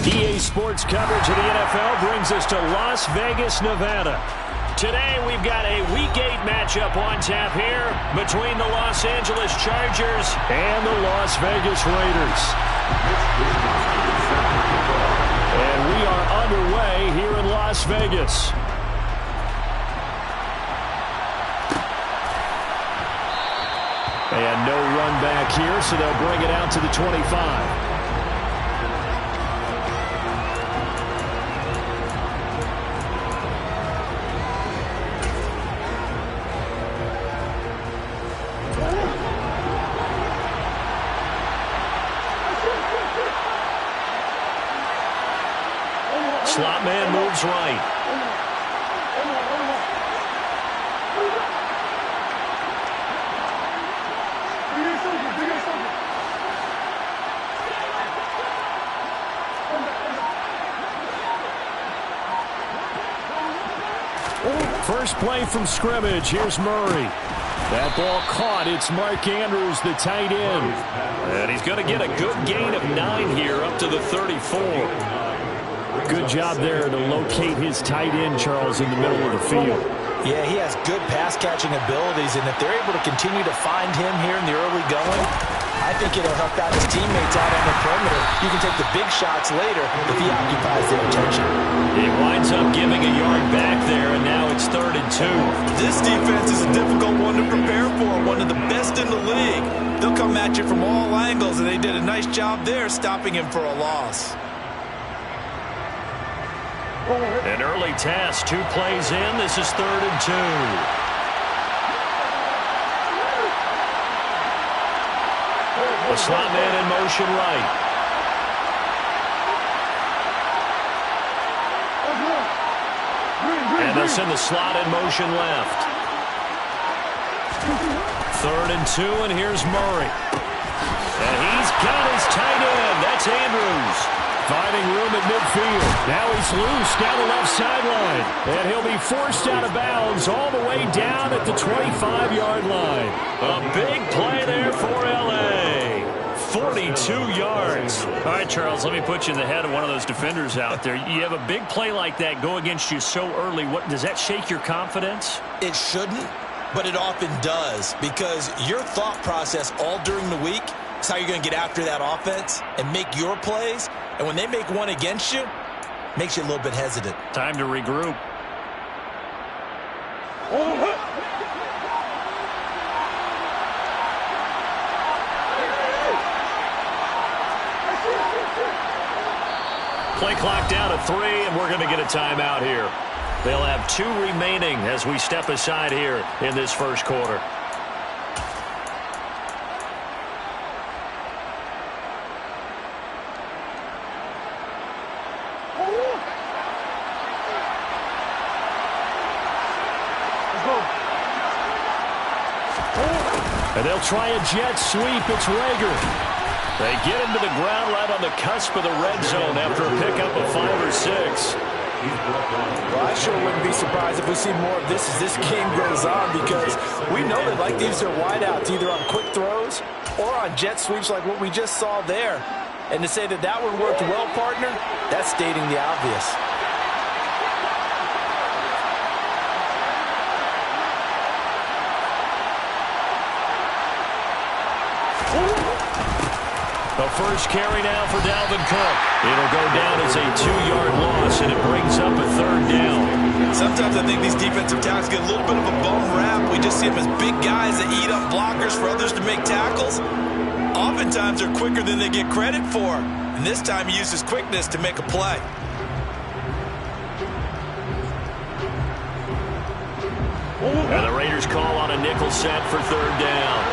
EA Sports coverage of the NFL brings us to Las Vegas, Nevada. Today we've got a Week 8 matchup on tap here between the Los Angeles Chargers and the Las Vegas Raiders. And we are underway here in Las Vegas. And no run back here, so they'll bring it out to the 25. Slot man moves right. First play from scrimmage. Here's Murray. That ball caught. It's Mark Andrews, the tight end. And he's going to get a good gain of 9 here up to the 34. Good job there to locate his tight end, Charles, in the middle of the field. Yeah, he has good pass-catching abilities, and if they're able to continue to find him here in the early going, I think it'll help out his teammates out on the perimeter. You can take the big shots later if he occupies their attention. He winds up giving a yard back there, and now it's 3rd and 2. This defense is a difficult one to prepare for, one of the best in the league. They'll come at you from all angles, and they did a nice job there stopping him for a loss. An early task, 2 plays in. This is 3rd and 2. The slot man in motion right. And they'll send the slot in motion left. 3rd and 2, and here's Murray. And he's got his tight end. That's Andrews. Finding room at midfield. Now he's loose down the left sideline. And he'll be forced out of bounds all the way down at the 25-yard line. A big play there for L.A. 42 yards. All right, Charles, let me put you in the head of one of those defenders out there. You have a big play like that go against you so early. What does that shake your confidence? It shouldn't, but it often does, because your thought process all during the week is how you're going to get after that offense and make your plays. And when they make one against you, makes you a little bit hesitant. Time to regroup. Play clock down to 3, and we're going to get a timeout here. They'll have 2 remaining as we step aside here in this first quarter. And they'll try a jet sweep. It's Rager. They get him to the ground right on the cusp of the red zone after a pickup of 5 or 6. Well, I sure wouldn't be surprised if we see more of this as this game goes on, because we know that like these are wideouts either on quick throws or on jet sweeps like what we just saw there. And to say that that one worked well, partner, that's stating the obvious. The first carry now for Dalvin Cook. It'll go down as a 2-yard loss, and it brings up a 3rd down. Sometimes I think these defensive tackles get a little bit of a bum rap. We just see them as big guys that eat up blockers for others to make tackles. Oftentimes they're quicker than they get credit for. And this time he used his quickness to make a play. And the Raiders call on a nickel set for 3rd down.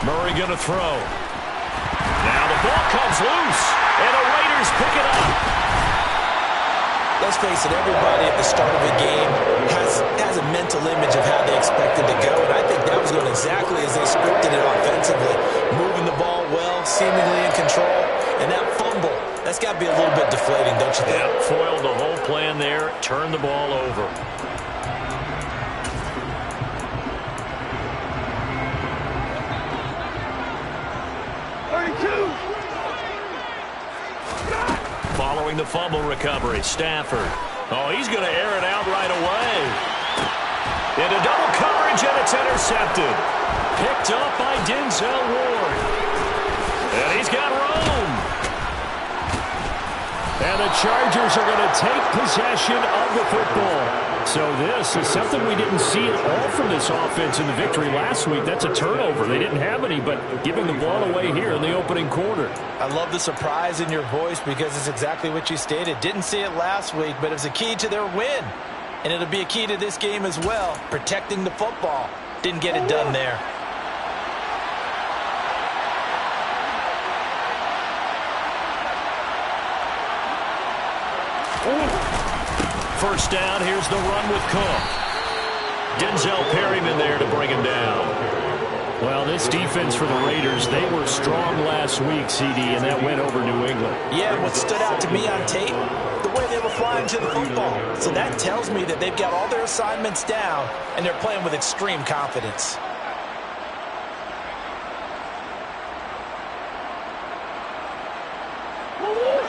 Murray going to throw. Now the ball comes loose, and the Raiders pick it up. Let's face it, everybody at the start of the game has a mental image of how they expect it to go, and I think that was going exactly as they scripted it offensively. Moving the ball well, seemingly in control. That's got to be a little bit deflating, don't you think? Yeah, foiled the whole plan there, turned the ball over. Following the fumble recovery, Stafford. Oh, he's going to air it out right away. Into double coverage, and it's intercepted. Picked up by Denzel Ward. And he's got room. And the Chargers are going to take possession of the football. So this is something we didn't see at all from this offense in the victory last week. That's a turnover. They didn't have any, but giving the ball away here in the opening quarter. I love the surprise in your voice because it's exactly what you stated. Didn't see it last week, but it was a key to their win. And it'll be a key to this game as well, protecting the football. Didn't get it done there. First down, here's the run with Cook. Denzel Perryman there to bring him down. Well, this defense for the Raiders, they were strong last week, CD, and that went over New England. Yeah, what stood out to me on tape, the way they were flying to the football. So that tells me that they've got all their assignments down, and they're playing with extreme confidence.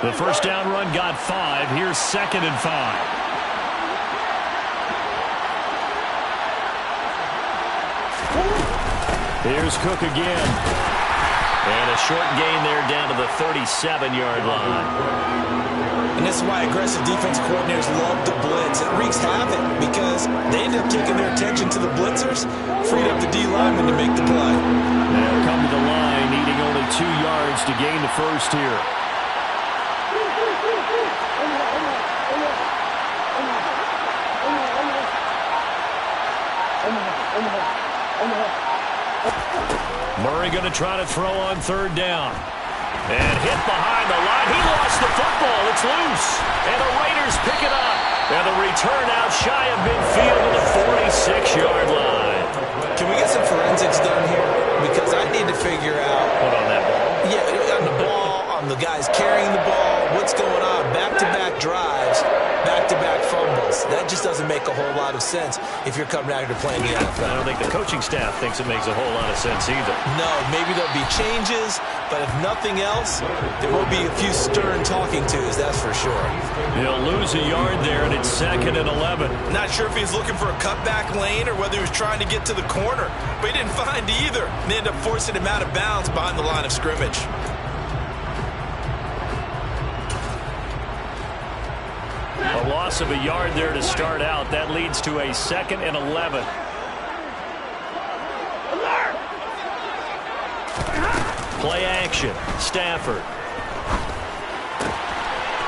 The first down run got 5. Here's 2nd and 5. Here's Cook again. And a short gain there down to the 37-yard line. And this is why aggressive defense coordinators love to blitz. It wreaks havoc because they end up taking their attention to the blitzers, freed up the D lineman to make the play. They'll come to the line, needing only 2 yards to gain the first here. Murray going to try to throw on 3rd down. And hit behind the line. He lost the football. It's loose. And the Raiders pick it up. And the return out shy of midfield to the 46-yard line. Can we get some forensics done here? Because I need to figure out. What on that ball? Yeah, on the ball, on the guys carrying the ball. What's going on? Back-to-back drives, back-to-back fumbles. That just doesn't make a whole lot of sense if you're coming out here to play in the NFL. I don't think the coaching staff thinks it makes a whole lot of sense either. No, maybe there'll be changes, but if nothing else, there will be a few stern talking tos, that's for sure. He'll lose a yard there, and it's 2nd and 11. Not sure if he's looking for a cutback lane or whether he was trying to get to the corner, but he didn't find either. And they ended up forcing him out of bounds behind the line of scrimmage. A loss of a yard there to start out. That leads to a 2nd and 11. Play action. Stafford.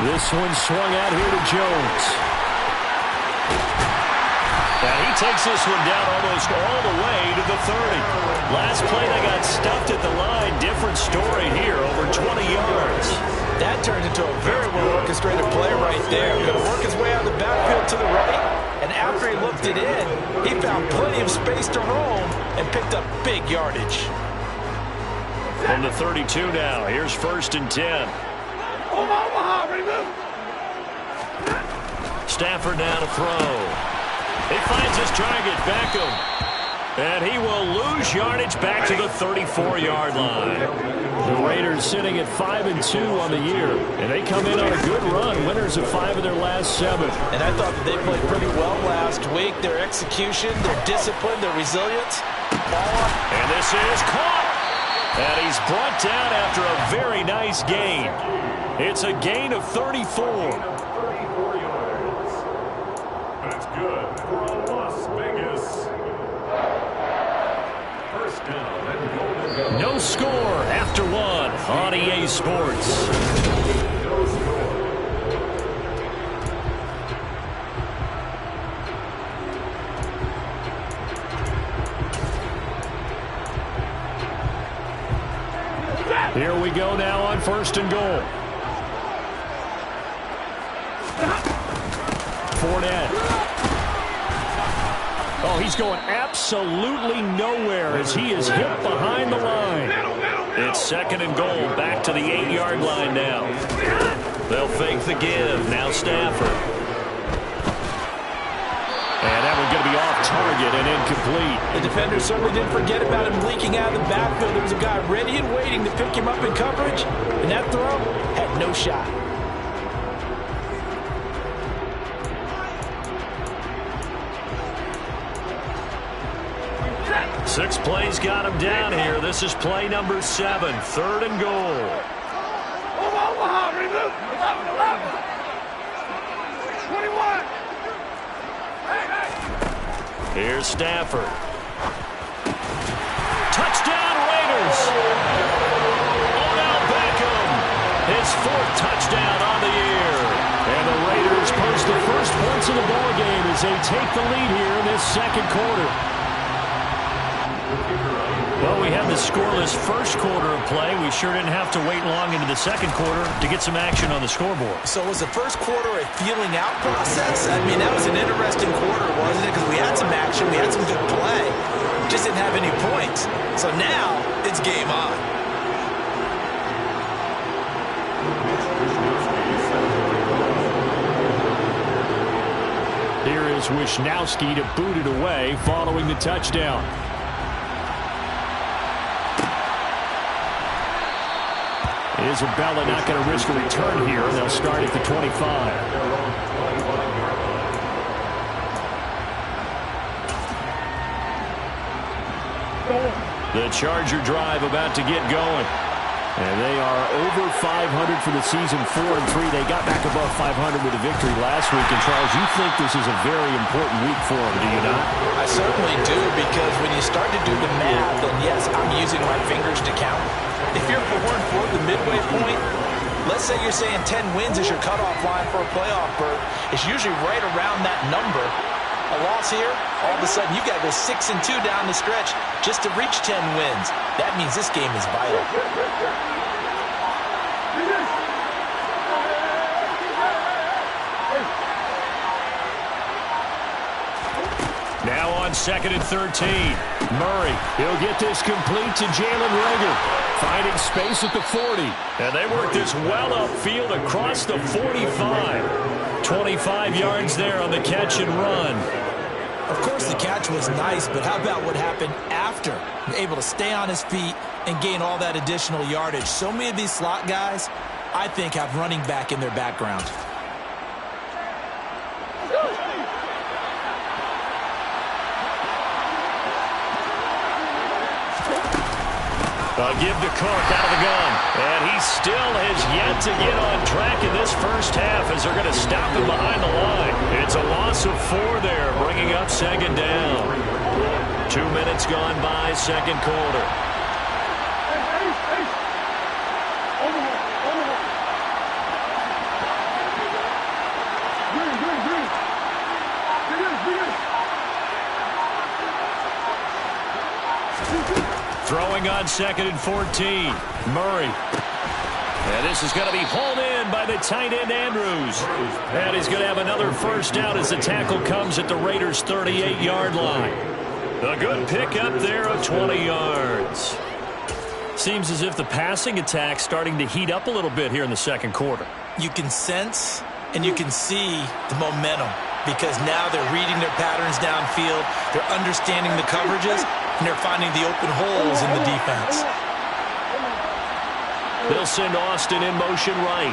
This one swung out here to Jones. And he takes this one down almost all the way to the 30. Last play they got stuffed at the line. Different story here. Over 20 yards. That turned into a very well-orchestrated play right there. Going to work his way out of the backfield to the right, and after he looked it in, he found plenty of space to roam and picked up big yardage. From the 32 now, here's 1st and 10. Stafford now to throw. He finds his target, Beckham. And he will lose yardage back to the 34-yard line. The Raiders sitting at 5-2 on the year. And they come in on a good run. Winners of 5 of their last 7. And I thought that they played pretty well last week. Their execution, their discipline, their resilience. And this is caught. And he's brought down after a very nice gain. It's a gain of 34. 34 yards. That's good for Las Vegas. First down and goal to go. No score after 1 on EA Sports. No score. Here we go now on 1st and goal. Fournette. Oh, he's going absolutely nowhere as he is hit behind the line. It's 2nd and goal, back to the 8-yard line now. They'll fake the give. Now Stafford. And that one's going to be off target and incomplete. The defender certainly didn't forget about him leaking out of the backfield. There was a guy ready and waiting to pick him up in coverage, and that throw had no shot. Six plays got him down here. This is play number 7, 3rd and goal. Here's Stafford. Touchdown Raiders. Odell Beckham. His 4th touchdown on the year. And the Raiders post the first points of the ballgame as they take the lead here in this second quarter. Well, we had the scoreless first quarter of play. We sure didn't have to wait long into the second quarter to get some action on the scoreboard. So was the first quarter a feeling out process? I mean, that was an interesting quarter, wasn't it? Because we had some action, we had some good play. Just didn't have any points. So now it's game on. Here is Wisnowski to boot it away following the touchdown. Isabella not going to risk a return here. They'll start at the 25. The Charger drive about to get going. And they are over 500 for the season, 4-3. They got back above 500 with a victory last week. And, Charles, you think this is a very important week for them, do you not? I certainly do, because when you start to do the math, and yes, I'm using my fingers to count. If you're 4-4 at the midway point, let's say you're saying 10 wins is your cutoff line for a playoff berth. It's usually right around that number. A loss here, all of a sudden you've got to go 6-2 down the stretch just to reach 10 wins. That means this game is vital. Now on 2nd and 13. Murray, he'll get this complete to Jalen Reagor. Finding space at the 40. And they work this well upfield across the 45. 25 yards there on the catch and run. Of course, the catch was nice, but how about what happened after? Able to stay on his feet and gain all that additional yardage. So many of these slot guys, I think, have running back in their background. A give to Cook out of the gun. And he still has yet to get on track in this first half as they're going to stop him behind the line. It's a loss of 4 there, bringing up 2nd down. 2 minutes gone by, second quarter. Throwing on 2nd and 14. Murray. And this is going to be pulled in by the tight end, Andrews. And he's going to have another first down as the tackle comes at the Raiders' 38-yard line. A good pickup there of 20 yards. Seems as if the passing attack's starting to heat up a little bit here in the second quarter. You can sense and you can see the momentum, because now they're reading their patterns downfield, they're understanding the coverages, and they're finding the open holes in the defense. They'll send Austin in motion right.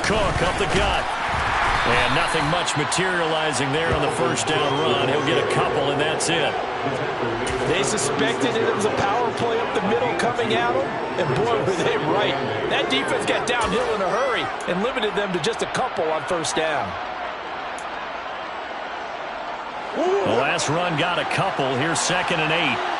Cook up the gut. And nothing much materializing there on the first down run. He'll get a couple, and that's it. They suspected it was a power play up the middle coming at them, and boy, were they right. That defense got downhill in a hurry and limited them to just a couple on first down. The last run got a couple. Here's 2nd and 8.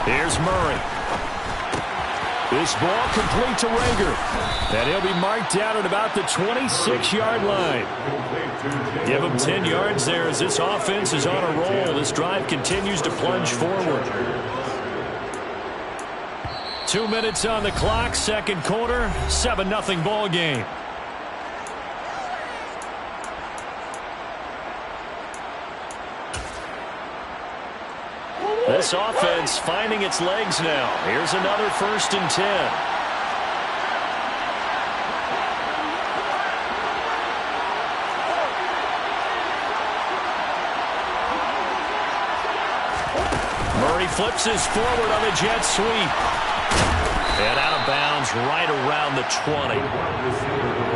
Here's Murray. This ball complete to Rager. And he'll be marked down at about the 26-yard line. Give him 10 yards there as this offense is on a roll. This drive continues to plunge forward. 2 minutes on the clock, second quarter, 7-0 ball game. This offense finding its legs now. Here's another 1st and 10. Murray flips his forward on the jet sweep. And out of bounds right around the 20.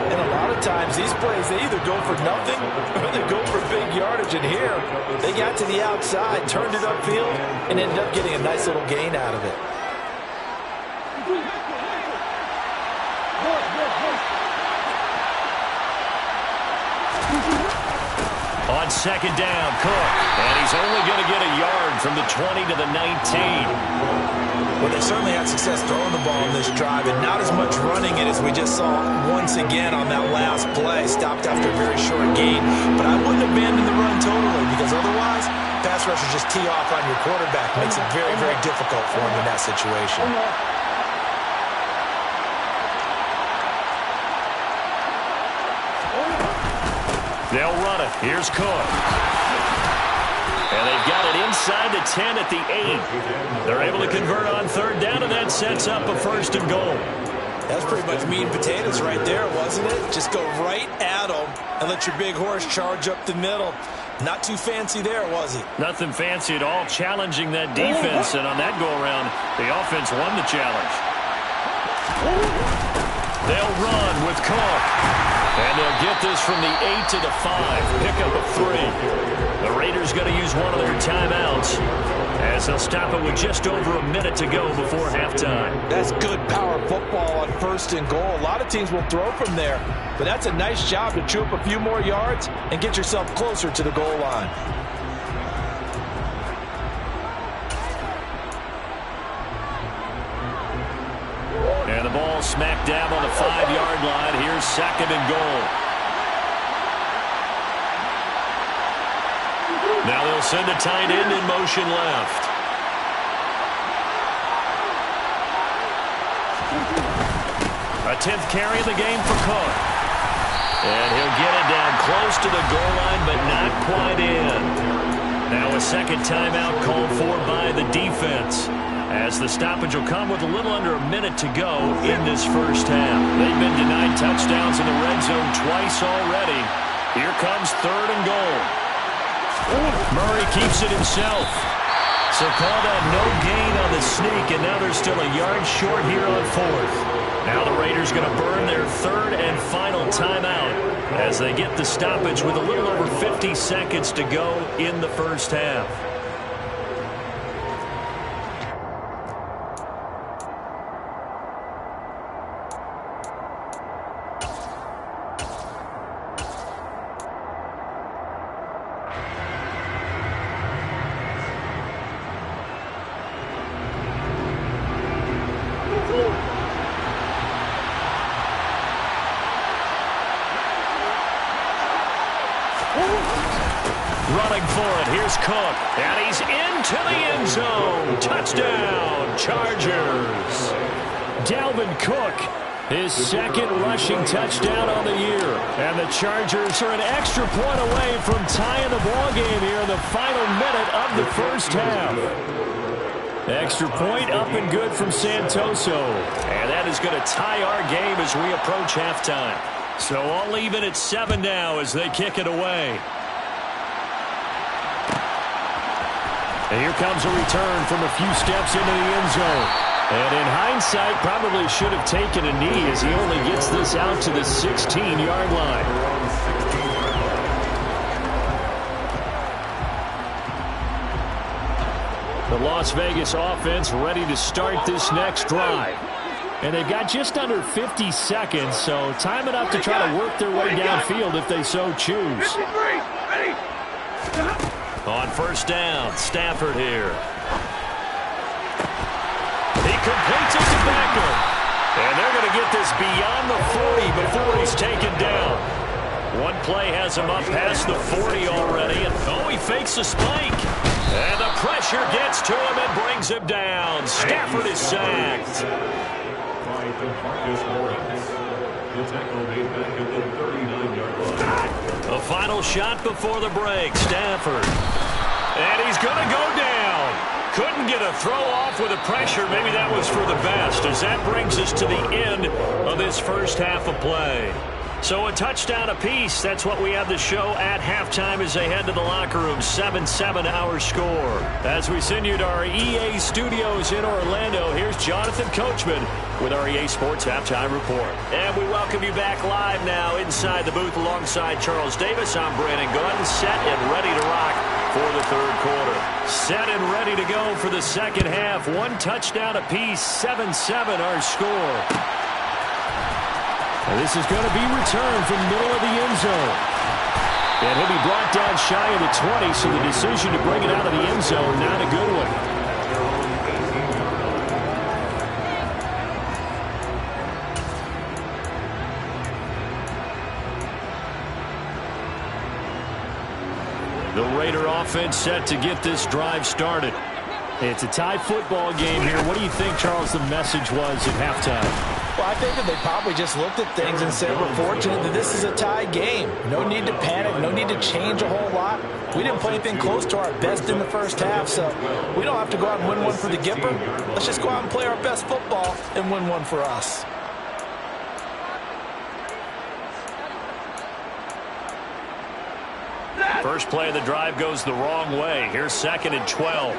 And a lot of times these plays, they either go for nothing or they go for big yardage. And here, they got to the outside, turned it upfield, and ended up getting a nice little gain out of it. On second down, Cook. And he's only going to get a yard from the 20 to the 19. Well, they certainly had success throwing the ball in this drive, and not as much running it as we just saw once again on that last play. Stopped after a very short gain, but I wouldn't abandon the run totally, because otherwise, pass rushers just tee off on your quarterback. Makes it very, very difficult for him in that situation. They'll run it. Here's Cook. And they've got it inside the 10 at the 8. They're able to convert on third down, and that sets up a 1st and goal. That's pretty much meat and potatoes right there, wasn't it? Just go right at them and let your big horse charge up the middle. Not too fancy there, was it? Nothing fancy at all, challenging that defense. And on that go-around, the offense won the challenge. They'll run with Cook. And they'll get this from the 8 to the 5. Pick up a 3. The Raiders going to use one of their timeouts as they'll stop it with just over a minute to go before halftime. That's good power football on 1st and goal. A lot of teams will throw from there, but that's a nice job to chew up a few more yards and get yourself closer to the goal line. And the ball smack dab on the 5-yard line. Here's 2nd and goal. Now they'll send a tight end in motion left. A 10th carry of the game for Cook. And he'll get it down close to the goal line, but not quite in. Now a second timeout called for by the defense, as the stoppage will come with a little under a minute to go in this first half. They've been denied touchdowns in the red zone twice already. Here comes 3rd and goal. Murray keeps it himself. So call that no gain on the sneak, and now they're still a yard short here on 4th. Now the Raiders going to burn their 3rd and final timeout as they get the stoppage with a little over 50 seconds to go in the first half. Running for it, here's Cook, and he's into the end zone. Touchdown, Chargers. Dalvin Cook, his 2nd rushing touchdown on the year. And the Chargers are an extra point away from tying the ball game here in the final minute of the first half. Extra point up and good from Santoso. And that is going to tie our game as we approach halftime. So all even at 7 now as they kick it away. And here comes a return from a few steps into the end zone. And in hindsight, probably should have taken a knee as he only gets this out to the 16-yard line. The Las Vegas offense ready to start this next drive. And they've got just under 50 seconds, so time enough to try to work their way downfield if they so choose. On first down, Stafford here. He completes it to Beckham. And they're going to get this beyond the 40 before he's taken down. One play has him up past the 40 already. And, he fakes the spike. And the pressure gets to him and brings him down. Stafford is sacked. The final shot before the break. Stafford. And he's going to go down. Couldn't get a throw off with the pressure. Maybe that was for the best, as that brings us to the end of this first half of play. So a touchdown apiece. That's what we have to show at halftime as they head to the locker room. 7-7 our score. As we send you to our EA studios in Orlando, here's Jonathan Coachman with our EA Sports Halftime Report. And we welcome you back live now inside the booth alongside Charles Davis. I'm Brandon Gunn, set and ready to rock for the third quarter. Set and ready to go for the second half. One touchdown apiece, 7-7 our score. And this is going to be returned from the middle of the end zone. And he'll be brought down shy of the 20, so the decision to bring it out of the end zone, not a good one. The Raider offense set to get this drive started. It's a tie football game here. What do you think, Charles, the message was at halftime? Well, I think that they probably just looked at things and said, we're fortunate that this is a tie game. No need to panic, no need to change a whole lot. We didn't play anything close to our best in the first half, so we don't have to go out and win one for the Gipper. Let's just go out and play our best football and win one for us. First play of the drive goes the wrong way. Here's 2nd and 12.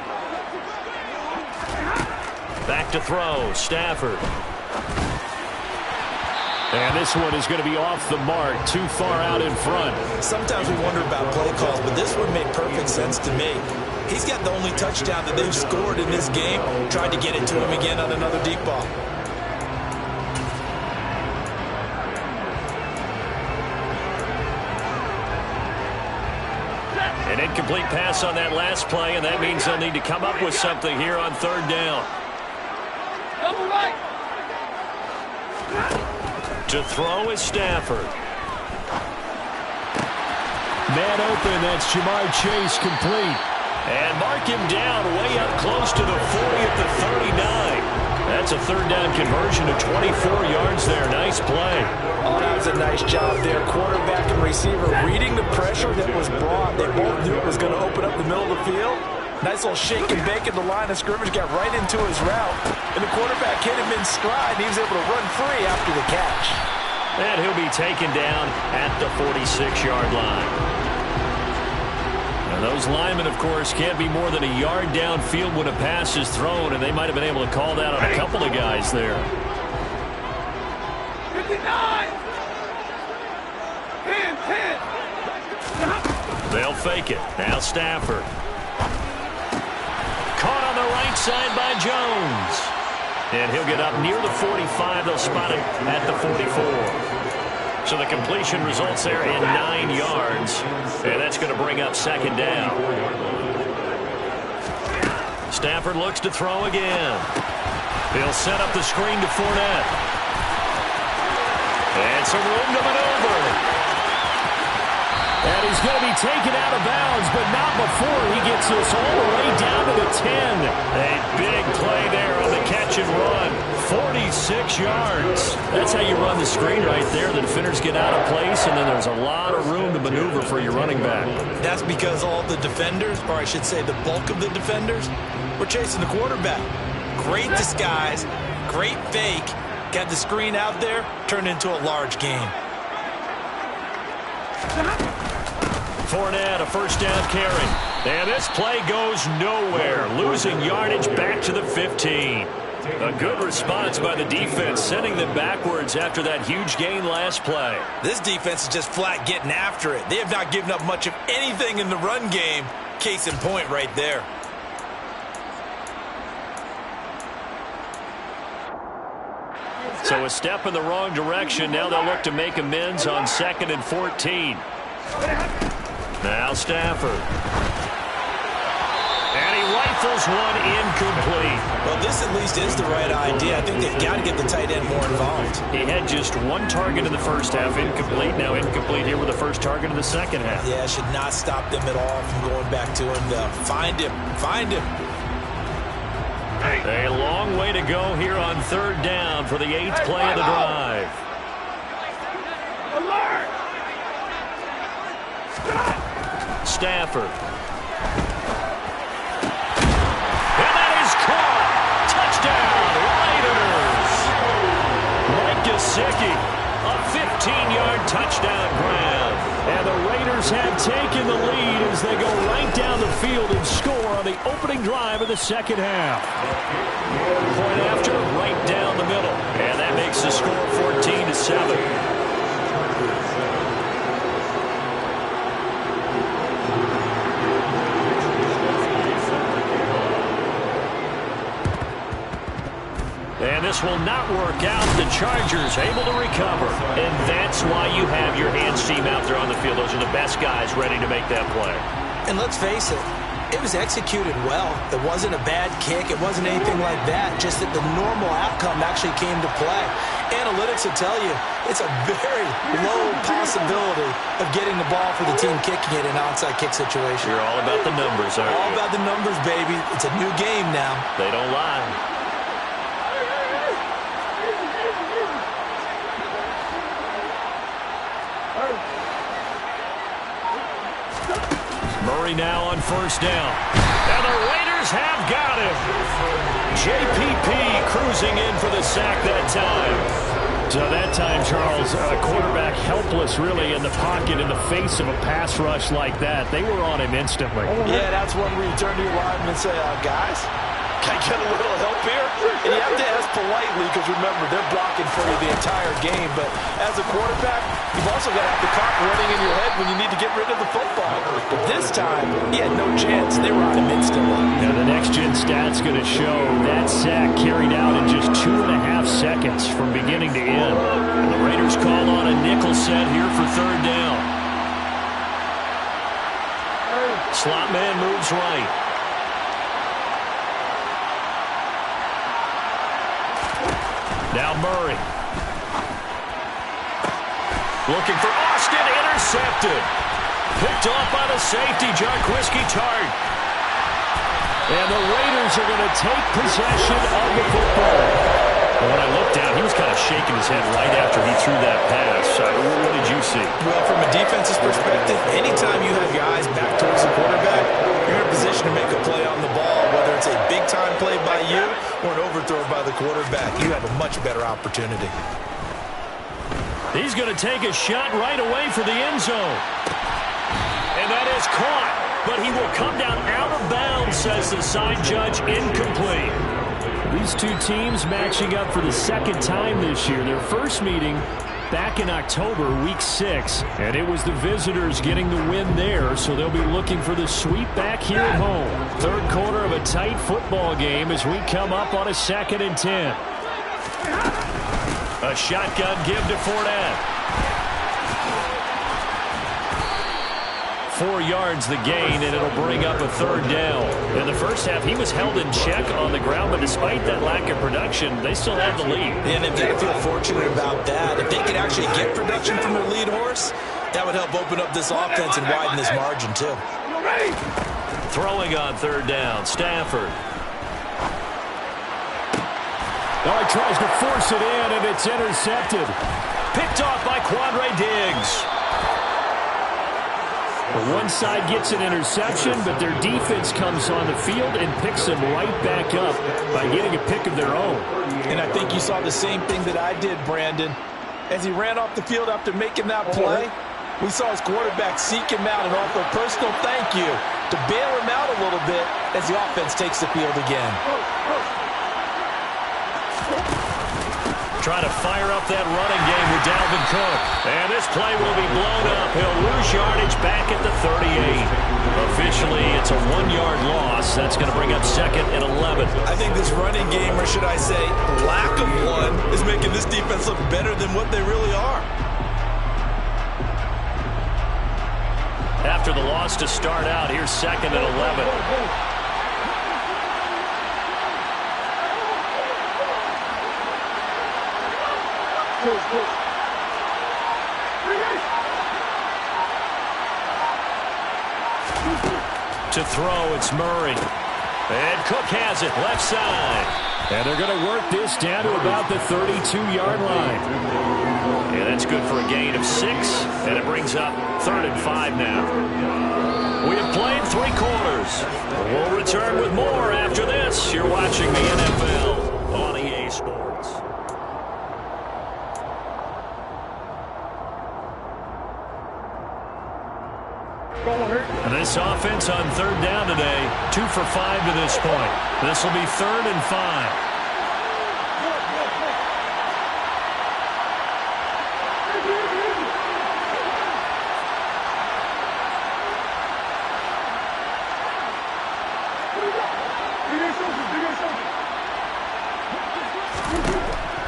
Back to throw, Stafford. And this one is going to be off the mark, too far out in front. Sometimes we wonder about play calls, but this one made perfect sense to me. He's got the only touchdown that they've scored in this game. Tried to get it to him again on another deep ball. An incomplete pass on that last play, and that means they'll need to come up with something here on third down. Double right. To throw is Stafford. Man open, that's Jamar Chase complete. And mark him down way up close to the 40 at the 39. That's a third down conversion to 24 yards there. Nice play. Oh, that was a nice job there. Quarterback and receiver reading the pressure that was brought. They both knew it was going to open up the middle of the field. Nice little shake and bake at the line of scrimmage. Got right into his route. And the quarterback hit him in stride. And he was able to run free after the catch. And he'll be taken down at the 46-yard line. And those linemen, of course, can't be more than a yard downfield when a pass is thrown, and they might have been able to call that on a couple of guys there. 59. 10. They'll fake it. Now Stafford. Caught on the right side by Jones. And he'll get up near the 45. They'll spot it at the 44. So the completion results there in 9 yards. And that's going to bring up second down. Stafford looks to throw again. He'll set up the screen to Fournette. And some room to maneuver. And he's going to be taken out of bounds, but not before he gets this all the way down to the 10. A big play there on the catch and run. 46 yards. That's how you run the screen right there. The defenders get out of place, and then there's a lot of room to maneuver for your running back. That's because all the defenders, or I should say the bulk of the defenders, were chasing the quarterback. Great disguise, great fake. Got the screen out there, turned into a large game. Fournette, a first down carry. And this play goes nowhere. Losing yardage back to the 15. A good response by the defense, sending them backwards after that huge gain last play. This defense is just flat getting after it. They have not given up much of anything in the run game. Case in point right there. So a step in the wrong direction. Now they'll look to make amends on 2nd and 14. Now Stafford. And he rifles one incomplete. Well, this at least is the right idea. I think they've got to get the tight end more involved. He had just one target in the first half, incomplete. Now incomplete here with the first target in the second half. Yeah, should not stop them at all from going back to him. Find him. Find him. A long way to go here on third down for the 8th play of the drive. Alert! Stafford. And that is caught. Touchdown, Raiders. Mike Gesicki, a 15-yard touchdown grab. And the Raiders have taken the lead as they go right down the field and score on the opening drive of the second half. Point after, right down the middle. And that makes the score 14-7. And this will not work out. The Chargers able to recover. And that's why you have your hands team out there on the field. Those are the best guys ready to make that play. And let's face it, it was executed well. It wasn't a bad kick. It wasn't anything like that. Just that the normal outcome actually came to play. Analytics will tell you it's a very low possibility of getting the ball for the team kicking it in an onside kick situation. You're all about the numbers, aren't you? All about the numbers, baby. It's a new game now. They don't lie. Murray now on first down. And the Raiders have got him. JPP cruising in for the sack that time. So that time, Charles, quarterback helpless really in the pocket in the face of a pass rush like that. They were on him instantly. Yeah, that's when we turn to your lineman and say, guys, can I get a little help here? And you have to ask politely because, remember, they're blocking for you the entire game. But as a quarterback, you've also got to have the clock running in your head when you need to get rid of the football. But this time, he had no chance. They were on him instantly. Now the next-gen stat's going to show that sack carried out in just 2.5 seconds from beginning to end. And the Raiders call on a nickel set here for third down. Slot man moves right. Now Murray. Looking for Austin, intercepted. Picked off by the safety, Jarquiski Tart. And the Raiders are going to take possession of the football. And when I looked down, he was kind of shaking his head right after he threw that pass. What did you see? Well, from a defense's perspective, anytime you have your eyes back towards the quarterback, you're in a position to make a play on the ball, whether it's a big-time play by you or an overthrow by the quarterback. You have a much better opportunity. He's going to take a shot right away for the end zone. And that is caught, but he will come down out of bounds, says the side judge, incomplete. These two teams matching up for the second time this year. Their first meeting back in October, week 6, and it was the visitors getting the win there, so they'll be looking for the sweep back here at home. Third quarter of a tight football game as we come up on a 2nd and 10. A shotgun give to Fournette. 4 yards the gain, and it'll bring up a third down. In the first half, he was held in check on the ground, but despite that lack of production, they still have the lead. And they've got to feel fortunate about that. If they could actually get production from their lead horse, that would help open up this offense and widen this margin, too. Throwing on third down, Stafford. Oh, he tries to force it in, and it's intercepted. Picked off by Quandre Diggs. One side gets an interception, but their defense comes on the field and picks them right back up by getting a pick of their own. And I think you saw the same thing that I did, Brandon. As he ran off the field after making that play, we saw his quarterback seek him out and offer a personal thank you to bail him out a little bit as the offense takes the field again. Trying to fire up that running game with Dalvin Cook. And this play will be blown up. He'll lose yardage back at the 38. Officially, it's a 1-yard loss. That's going to bring up 2nd and 11. I think this running game, or should I say lack of one, is making this defense look better than what they really are. After the loss to start out, here's 2nd and 11. To throw, it's Murray. And Cook has it, left side. And they're going to work this down to about the 32-yard line. And that's good for a gain of 6, and it brings up 3rd and 5 now. We have played 3 quarters. We'll return with more after this. You're watching the NFL on EA Sports. And this offense on 3rd down today, 2 for 5 to this point. This will be 3rd and 5.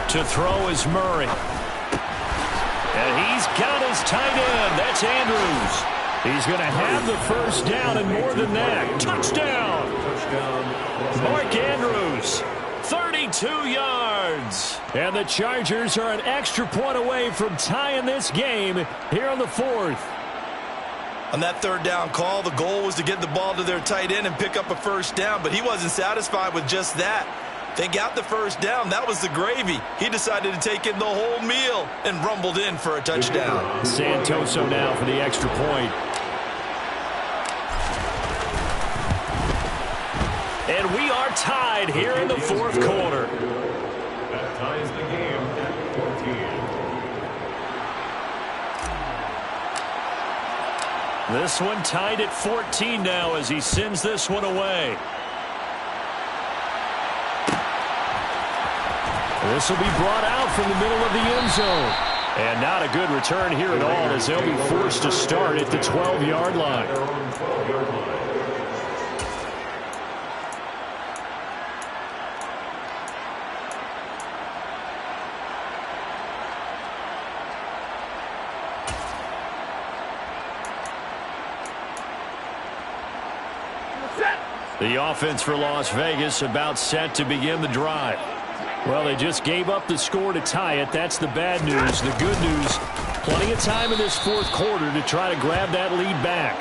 To throw is Murray. And he's got his tight end. That's Andrews. He's going to have the first down and more than that. Touchdown. Mark Andrews, 32 yards. And the Chargers are an extra point away from tying this game here on the 4th. On that 3rd down call, the goal was to get the ball to their tight end and pick up a first down, but he wasn't satisfied with just that. They got the first down. That was the gravy. He decided to take in the whole meal and rumbled in for a touchdown. Santoso now for the extra point. And we are tied here in the 4th quarter. That ties the game at 14. This one tied at 14 now as he sends this one away. This will be brought out from the middle of the end zone. And not a good return here at all as they'll be forced to start at the 12-yard line. The offense for Las Vegas about set to begin the drive. Well, they just gave up the score to tie it. That's the bad news. The good news, plenty of time in this 4th quarter to try to grab that lead back.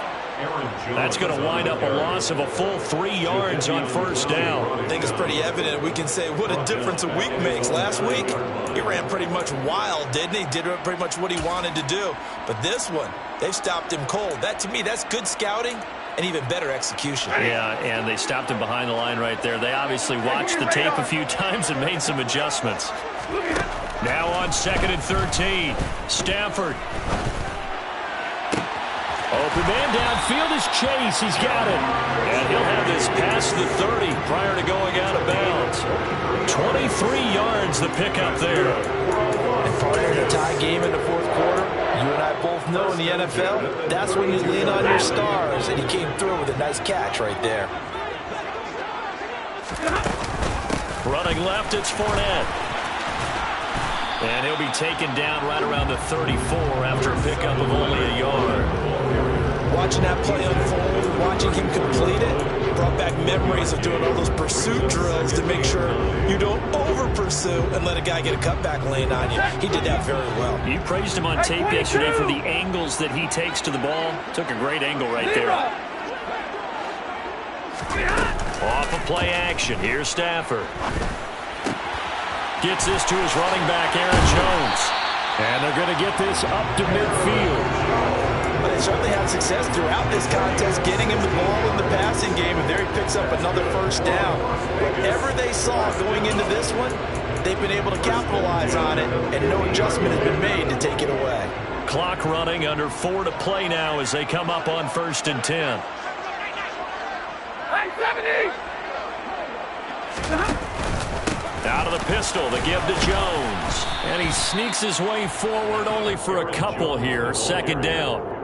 That's going to wind up a loss of a full 3 yards on first down. I think it's pretty evident. We can say what a difference a week makes. Last week, he ran pretty much wild, didn't he? Did pretty much what he wanted to do. But this one, they've stopped him cold. That, to me, that's good scouting and even better execution. Yeah, and they stopped him behind the line right there. They obviously watched the tape a few times and made some adjustments. Now on 2nd and 13, Stafford. Open man downfield is Chase. He's got it. And he'll have this past the 30 prior to going out of bounds. 23 yards the pickup there. And partner in a tie game in the 4th quarter, you and I both know in the NFL, that's when you lean on your stars, and he came through with a nice catch right there. Running left, it's Fournette. And he'll be taken down right around the 34 after a pickup of only a yard. Watching that play unfold and watching him complete it brought back memories of doing all those pursuit drills to make sure you don't over-pursue and let a guy get a cutback lane on you. He did that very well. You praised him on tape yesterday for the angles that he takes to the ball. Took a great angle right there. Off of play action. Here's Stafford. Gets this to his running back, Aaron Jones. And they're going to get this up to midfield. But they certainly had success throughout this contest, getting him the ball in the passing game, and there he picks up another first down. Whatever they saw going into this one, they've been able to capitalize on it, and no adjustment has been made to take it away. Clock running, under 4 to play now as they come up on 1st and 10. Out of the pistol, the give to Jones. And he sneaks his way forward only for a couple here. 2nd down.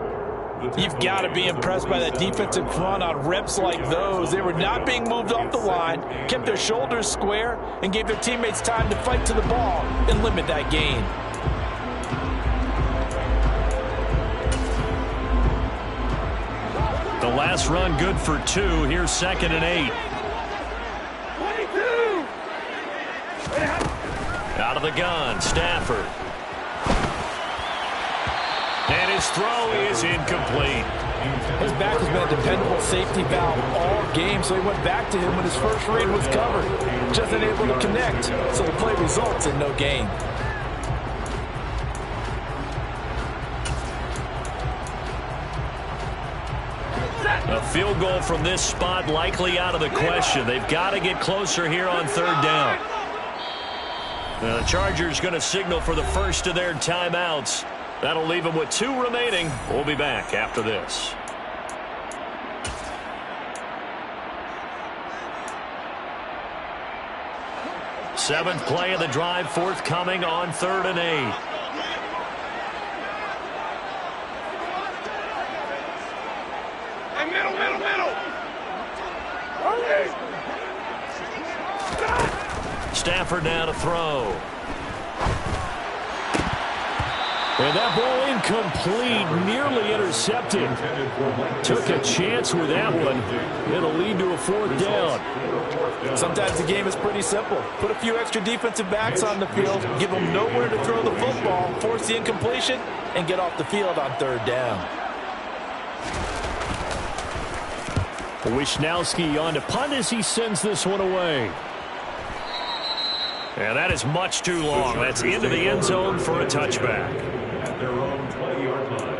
You've got to be impressed by that defensive front on reps like those. They were not being moved off the line, kept their shoulders square, and gave their teammates time to fight to the ball and limit that gain. The last run good for 2. Here's 2nd and 8. Out of the gun, Stafford. His throw is incomplete. His back has been a dependable safety valve all game, so he went back to him when his first read was covered. Just unable to connect, so the play results in no gain. A field goal from this spot likely out of the question. They've got to get closer here on third down. Now the Chargers going to signal for the first of their timeouts. That'll leave them with 2 remaining. We'll be back after this. Seventh play of the drive forthcoming on 3rd and 8. Hey, middle. Stafford now to throw. And that ball incomplete, nearly intercepted. Took a chance with that one. It'll lead to a 4th down. Sometimes the game is pretty simple. Put a few extra defensive backs on the field, give them nowhere to throw the football, force the incompletion, and get off the field on 3rd down. Wishnowski on to punt as he sends this one away. And that is much too long. That's into the end zone for a touchback. At their own 20-yard line.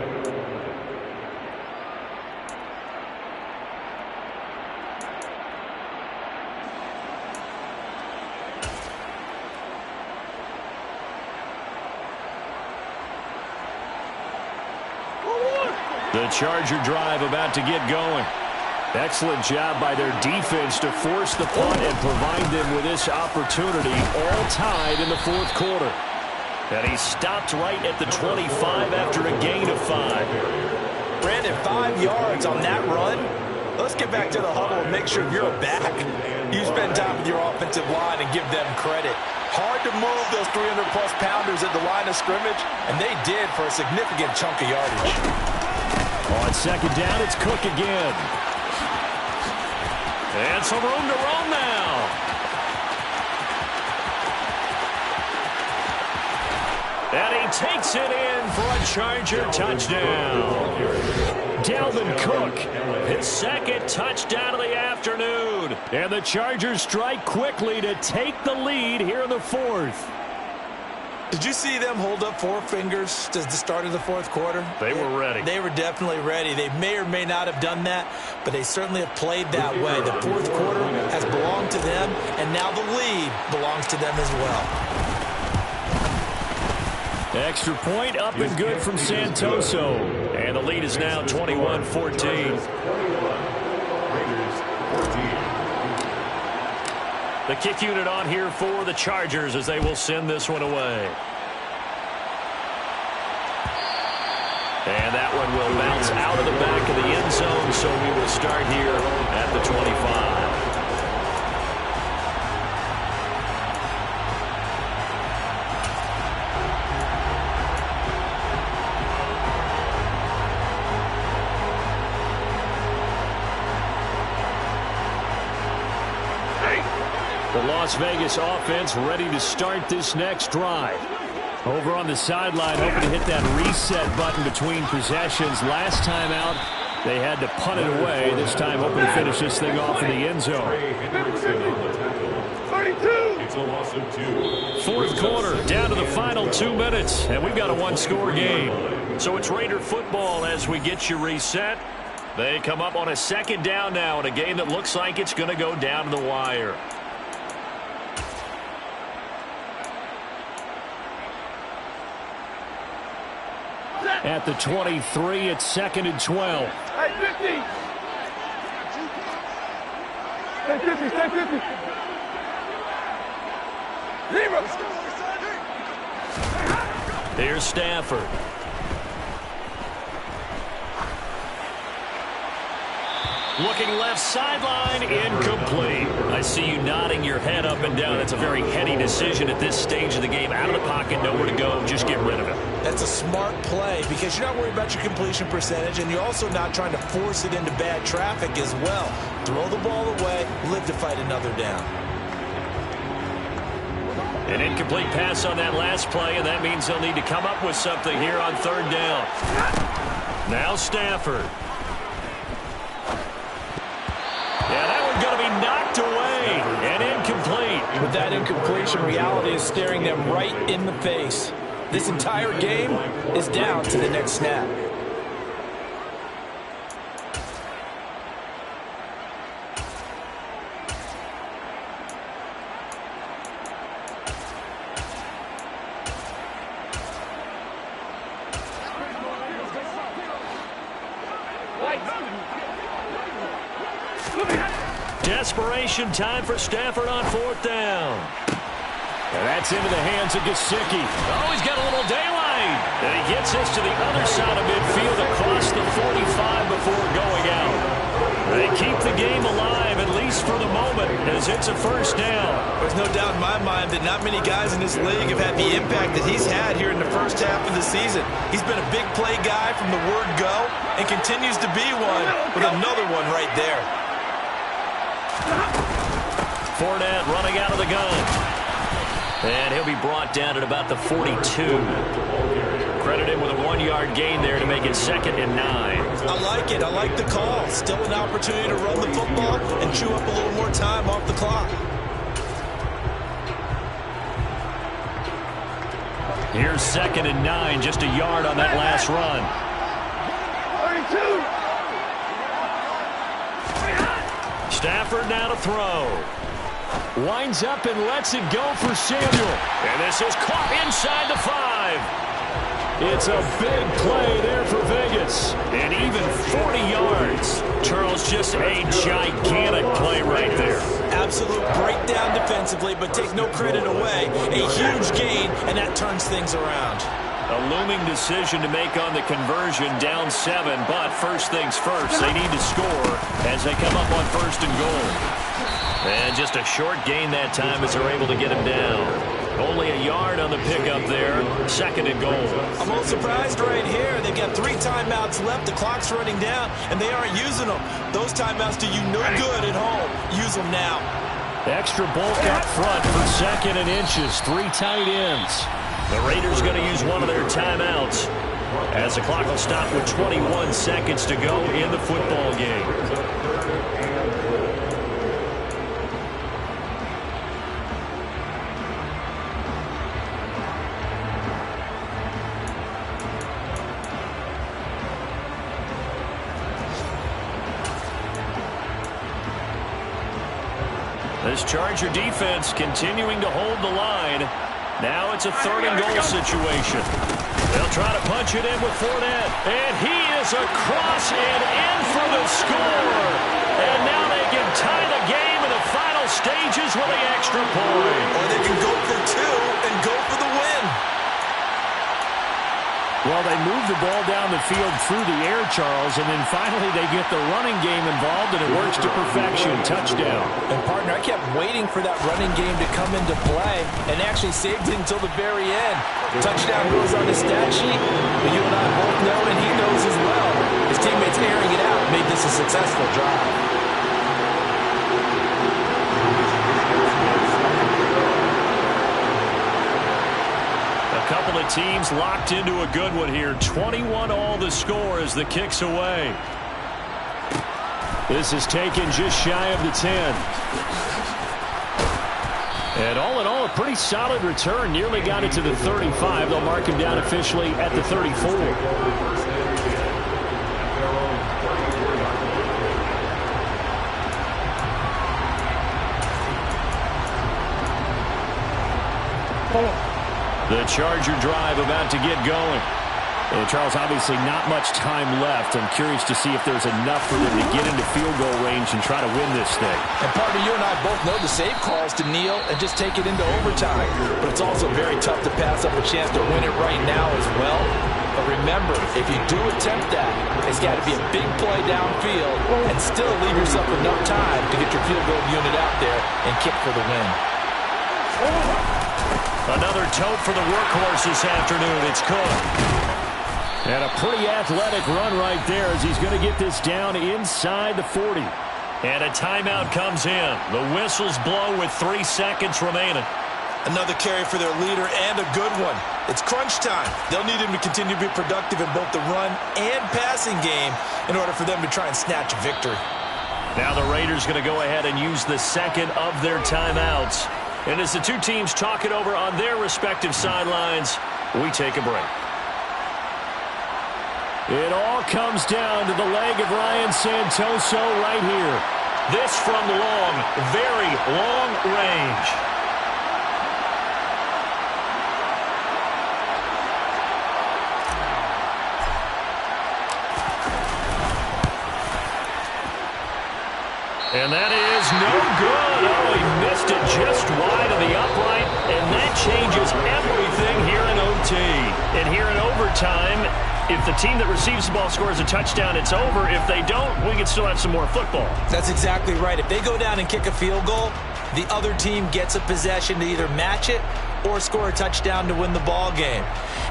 The Charger drive about to get going. Excellent job by their defense to force the punt and provide them with this opportunity, all tied in the 4th quarter. And he stopped right at the 25 after a gain of 5. Brandon, 5 yards on that run. Let's get back to the huddle and make sure you're back. You spend time with your offensive line and give them credit. Hard to move those 300-plus pounders at the line of scrimmage, and they did for a significant chunk of yardage. On 2nd down, it's Cook again. And some room to roam now. And he takes it in for a Charger touchdown. Dalvin Cook, his 2nd touchdown of the afternoon. And the Chargers strike quickly to take the lead here in the 4th. Did you see them hold up 4 fingers to the start of the 4th quarter? They were ready. They were definitely ready. They may or may not have done that, but they certainly have played that way. The 4th quarter has belonged to them, and now the lead belongs to them as well. Extra point up and good from Santoso. And the lead is now 21-14. The kick unit on here for the Chargers as they will send this one away. And that one will bounce out of the back of the end zone, so we will start here at the 25. The Las Vegas offense ready to start this next drive. Over on the sideline, hoping to hit that reset button between possessions. Last time out, they had to punt it away. This time, hoping to finish this thing off in the end zone. 32. It's a loss of 2. 4th quarter, down to the final 2 minutes, and we've got a 1-score game. So it's Raider football as we get you reset. They come up on a 2nd down now in a game that looks like it's going to go down to the wire. At the 23, it's 2nd and 12. Hey, 50. Stay 50, stay 50. Zero. Here's Stafford. Looking left sideline, incomplete. I see you nodding your head up and down. That's a very heady decision at this stage of the game. Out of the pocket, nowhere to go. Just get rid of it. That's a smart play because you're not worried about your completion percentage, and you're also not trying to force it into bad traffic as well. Throw the ball away, live to fight another down. An incomplete pass on that last play, and that means they'll need to come up with something here on 3rd down. Now Stafford. Yeah, that one's going to be knocked away and incomplete. With that incompletion, reality is staring them right in the face. This entire game is down to the next snap. Desperation time for Stafford on 4th down. And that's into the hands of Gesicki. Oh, he's got a little daylight. And he gets this to the other side of midfield across the 45 before going out. They keep the game alive, at least for the moment, as it's a first down. There's no doubt in my mind that not many guys in this league have had the impact that he's had here in the first half of the season. He's been a big play guy from the word go and continues to be one with another one right there. Fournette running out of the gun. And he'll be brought down at about the 42. Credit him with a 1-yard gain there to make it 2nd and 9. I like it. I like the call. Still an opportunity to run the football and chew up a little more time off the clock. Here's 2nd and 9, just a yard on that last run. 32. Stafford now to throw. Winds up and lets it go for Samuel. And this is caught inside the 5. It's a big play there for Vegas. And even 40 yards. Charles, just a gigantic play right there. Absolute breakdown defensively, but take no credit away. A huge gain, and that turns things around. A looming decision to make on the conversion, down 7. But first things first, they need to score as they come up on 1st and goal. And just a short gain that time as they're able to get him down. Only a yard on the pickup there. 2nd and goal. I'm a little surprised right here. They've got 3 timeouts left. The clock's running down, and they aren't using them. Those timeouts do you no good at home. Use them now. Extra bulk up front for 2nd and inches. 3 tight ends. The Raiders going to use one of their timeouts as the clock will stop with 21 seconds to go in the football game. This Charger defense continuing to hold the line. Now it's a 3rd and goal situation. They'll try to punch it in with Fournette. And he is across and in for the score. And now they can tie the game in the final stages with the extra point. Or they can go for 2 and go for the win. Well, they move the ball down the field through the air, Charles, and then finally they get the running game involved, and it works to perfection. Touchdown. And, partner, I kept waiting for that running game to come into play and actually saved it until the very end. Touchdown goes on his stat sheet, but you and I both know, and he knows as well, his teammates airing it out made this a successful drive. Couple of teams locked into a good one here. 21 all the score as the kick's away. This is taken just shy of the 10. And all in all, a pretty solid return. Nearly got it to the 35. They'll mark him down officially at the 34. The Charger drive about to get going. And Charles, obviously not much time left. I'm curious to see if there's enough for them to get into field goal range and try to win this thing. And partner, you and I both know the save calls to kneel and just take it into overtime. But it's also very tough to pass up a chance to win it right now as well. But remember, if you do attempt that, it's got to be a big play downfield and still leave yourself enough time to get your field goal unit out there and kick for the win. Another tote for the workhorse this afternoon. It's Cook. And a pretty athletic run right there as he's going to get this down inside the 40. And a timeout comes in. The whistles blow with 3 seconds remaining. Another carry for their leader and a good one. It's crunch time. They'll need him to continue to be productive in both the run and passing game in order for them to try and snatch a victory. Now the Raiders going to go ahead and use the second of their timeouts. And as the two teams talk it over on their respective sidelines, we take a break. It all comes down to the leg of Ryan Santoso right here. This from long, very long range. And that is no good. Oh, he missed it just wide of the upright, and that changes everything here in OT. And here in overtime, if the team that receives the ball scores a touchdown, it's over. If they don't, we can still have some more football. That's exactly right. If they go down and kick a field goal, the other team gets a possession to either match it or score a touchdown to win the ball game.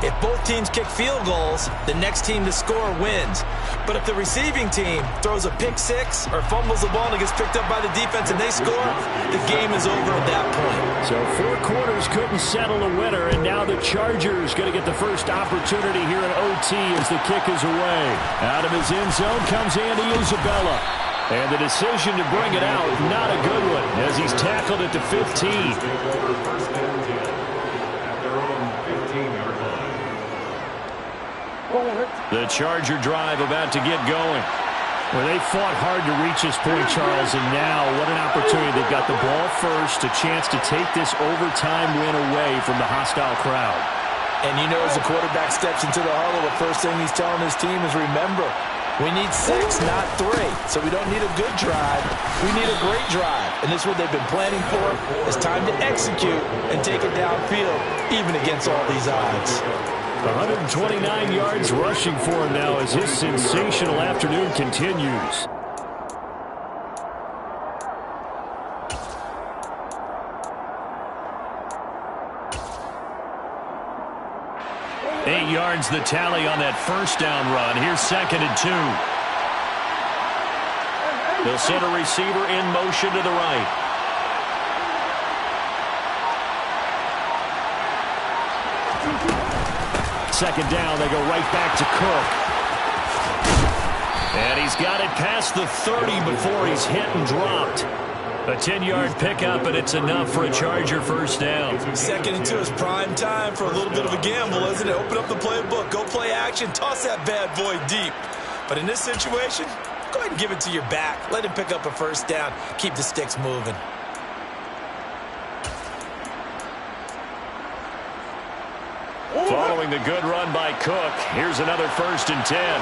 If both teams kick field goals, the next team to score wins. But if the receiving team throws a pick six or fumbles the ball and it gets picked up by the defense and they score, the game is over at that point. So 4 quarters couldn't settle a winner, and now the Chargers going to get the first opportunity here in OT as the kick is away. Out of his end zone comes Andy Isabella. And the decision to bring it out, not a good one, as he's tackled at the 15. The Charger drive about to get going. Well, they fought hard to reach this point, Charles, and now what an opportunity. They've got the ball first, a chance to take this overtime win away from the hostile crowd. And you know, as the quarterback steps into the huddle, the first thing he's telling his team is, remember, we need 6, not 3. So we don't need a good drive. We need a great drive. And this is what they've been planning for. It's time to execute and take it downfield, even against all these odds. 129 yards rushing for him now as his sensational afternoon continues. Eight yards the tally on that first down run. Here's 2nd and 2. They'll send a receiver in motion to the right. Second down, they go right back to Cook. And he's got it past the 30 before he's hit and dropped. A 10-yard pickup, and it's enough for a Charger first down. 2nd and 2 is prime time for a little bit of a gamble, isn't it? Open up the playbook, go play action, toss that bad boy deep. But in this situation, go ahead and give it to your back. Let him pick up a first down. Keep the sticks moving. Following the good run by Cook, here's another 1st and 10.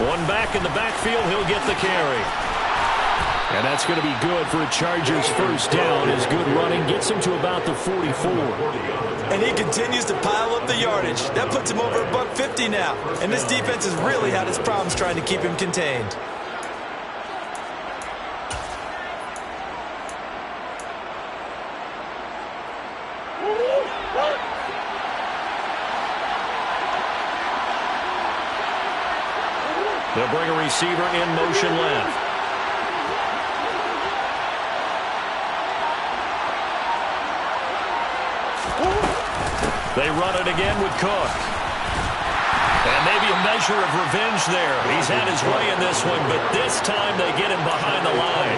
One back in the backfield, he'll get the carry. And that's going to be good for a Chargers first down. His good running gets him to about the 44. And he continues to pile up the yardage. That puts him over $150 now. And this defense has really had its problems trying to keep him contained. They'll bring a receiver in motion left. They run it again with Cook. And maybe a measure of revenge there. He's had his way in this one, but this time they get him behind the line.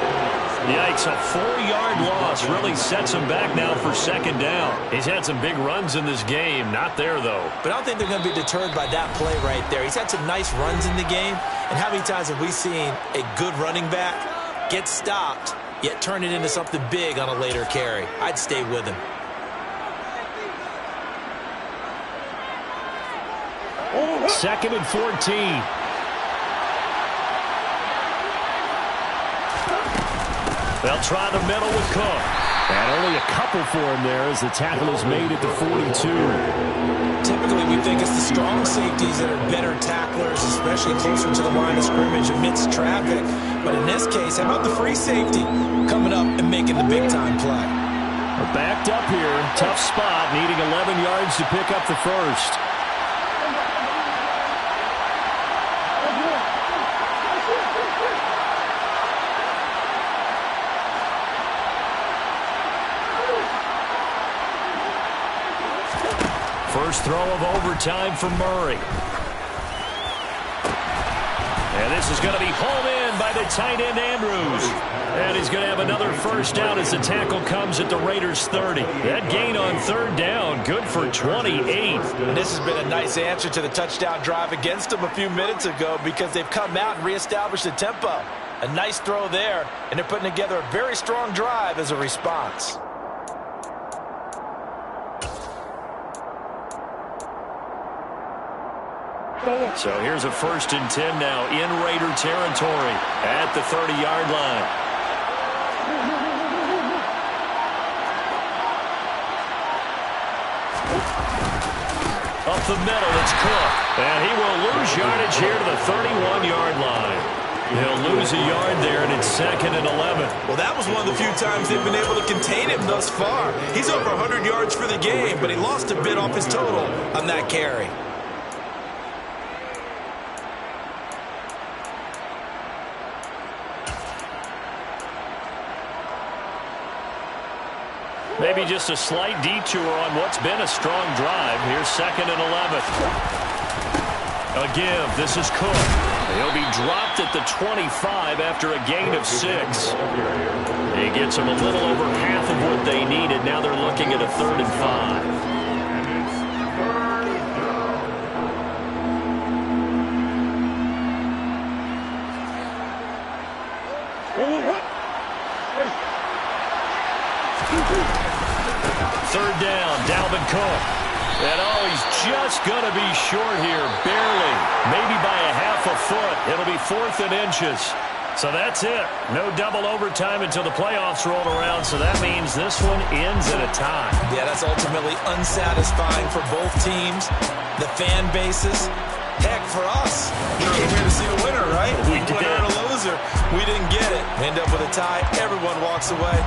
Yikes, a 4-yard loss really sets him back now for 2nd down. He's had some big runs in this game. Not there, though. But I don't think they're going to be deterred by that play right there. He's had some nice runs in the game. And how many times have we seen a good running back get stopped, yet turn it into something big on a later carry? I'd stay with him. Second and 14. They'll try the middle with Cook. And only a couple for him there as the tackle is made at the 42. Typically, we think it's the strong safeties that are better tacklers, especially closer to the line of scrimmage amidst traffic. But in this case, how about the free safety coming up and making the big-time play? We're backed up here. Tough spot, needing 11 yards to pick up the first. First throw of overtime for Murray. And this is going to be hauled in by the tight end, Andrews. And he's going to have another first down as the tackle comes at the Raiders' 30. That gain on third down, good for 28. And this has been a nice answer to the touchdown drive against them a few minutes ago because they've come out and reestablished the tempo. A nice throw there, and they're putting together a very strong drive as a response. So here's a 1st and 10 now in Raider territory at the 30-yard line. Up the middle, it's Cook. And he will lose yardage here to the 31-yard line. He'll lose a yard there, and it's 2nd and 11. Well, that was one of the few times they've been able to contain him thus far. He's over 100 yards for the game, but he lost a bit off his total on that carry. Maybe just a slight detour on what's been a strong drive. Here's 2nd and 11. A give. This is Cook. He'll be dropped at the 25 after a gain of 6. He gets them a little over half of what they needed. Now they're looking at a 3rd and 5. Third down, Dalvin Cook. And he's just going to be short here, barely, maybe by a half a foot. It'll be 4th and inches. So that's it. No double overtime until the playoffs roll around, so that means this one ends at a tie. Yeah, that's ultimately unsatisfying for both teams, the fan bases. Heck, for us, we came here to see the winner, right? We did. Winner and a loser. We didn't get it. End up with a tie. Everyone walks away.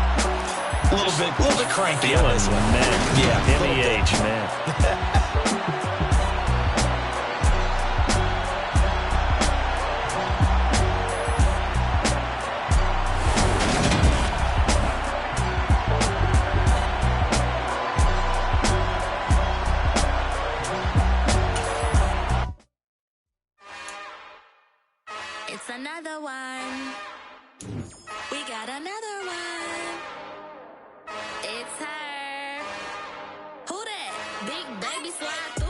A little bit cranky on this one. Man. Yeah, MEH, man. It's another one. We got another one. It's her. Who that? Big baby slap.